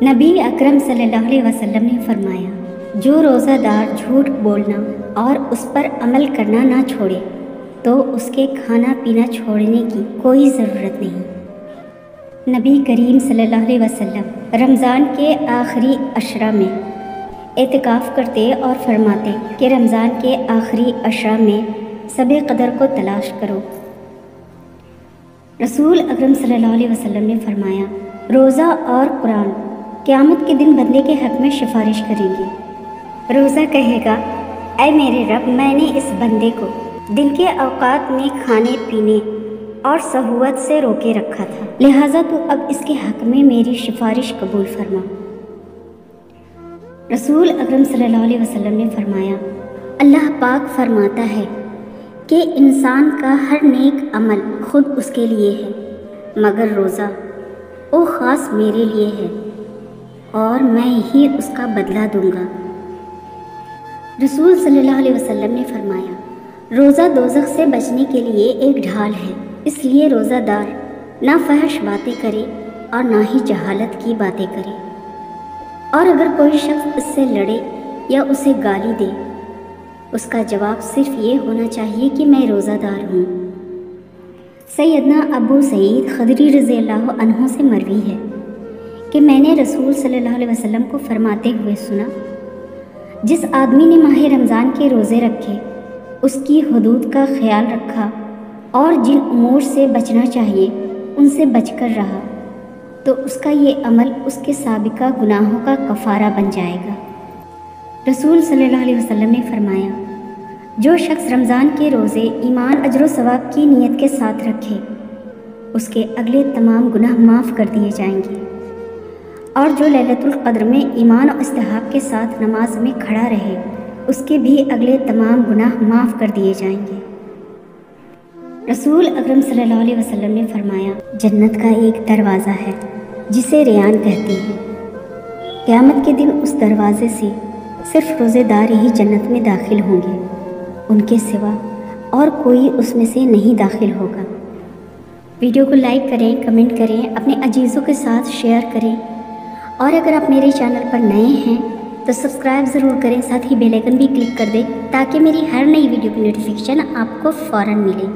نبی اکرم صلی اللہ علیہ وسلم نے فرمایا، جو روزہ دار جھوٹ بولنا اور اس پر عمل کرنا نہ چھوڑے تو اس کے کھانا پینا چھوڑنے کی کوئی ضرورت نہیں۔ نبی کریم صلی اللہ علیہ وسلم رمضان کے آخری عشرہ میں اعتکاف کرتے اور فرماتے کہ رمضان کے آخری عشرہ میں شب قدر کو تلاش کرو۔ رسول اکرم صلی اللہ علیہ وسلم نے فرمایا، روزہ اور قرآن قیامت کے دن بندے کے حق میں سفارش کریں گے۔ روزہ کہے گا، اے میرے رب، میں نے اس بندے کو دن کے اوقات میں کھانے پینے اور سہوت سے روکے رکھا تھا، لہٰذا تو اب اس کے حق میں میری سفارش قبول فرما۔ رسول اکرم صلی اللہ علیہ وسلم نے فرمایا، اللہ پاک فرماتا ہے کہ انسان کا ہر نیک عمل خود اس کے لیے ہے، مگر روزہ وہ خاص میرے لیے ہے اور میں ہی اس کا بدلہ دوں گا۔ رسول صلی اللہ علیہ وسلم نے فرمایا، روزہ دوزخ سے بچنے کے لیے ایک ڈھال ہے، اس لیے روزہ دار نہ فحش باتیں کرے اور نہ ہی جہالت کی باتیں کرے، اور اگر کوئی شخص اس سے لڑے یا اسے گالی دے، اس کا جواب صرف یہ ہونا چاہیے کہ میں روزہ دار ہوں۔ سیدنا ابو سعید خدری رضی اللہ عنہ سے مروی ہے کہ میں نے رسول صلی اللہ علیہ وسلم کو فرماتے ہوئے سنا، جس آدمی نے ماہ رمضان کے روزے رکھے، اس کی حدود کا خیال رکھا اور جن امور سے بچنا چاہیے ان سے بچ کر رہا، تو اس کا یہ عمل اس کے سابقہ گناہوں کا کفارہ بن جائے گا۔ رسول صلی اللہ علیہ وسلم نے فرمایا، جو شخص رمضان کے روزے ایمان اجر و ثواب کی نیت کے ساتھ رکھے، اس کے اگلے تمام گناہ معاف کر دیے جائیں گے، اور جو لیلۃ القدر میں ایمان و استحقاق کے ساتھ نماز میں کھڑا رہے، اس کے بھی اگلے تمام گناہ معاف کر دیے جائیں گے۔ رسول اکرم صلی اللہ علیہ وسلم نے فرمایا، جنت کا ایک دروازہ ہے جسے ریان کہتے ہیں، قیامت کے دن اس دروازے سے صرف روزے دار ہی جنت میں داخل ہوں گے، ان کے سوا اور کوئی اس میں سے نہیں داخل ہوگا۔ ویڈیو کو لائک کریں، کمنٹ کریں، اپنے عزیزوں کے ساتھ شیئر کریں، اور اگر آپ میرے چینل پر نئے ہیں تو سبسکرائب ضرور کریں، ساتھ ہی بیل آئکن بھی کلک کر دیں تاکہ میری ہر نئی ویڈیو کی نوٹیفیکیشن آپ کو فوراً ملے۔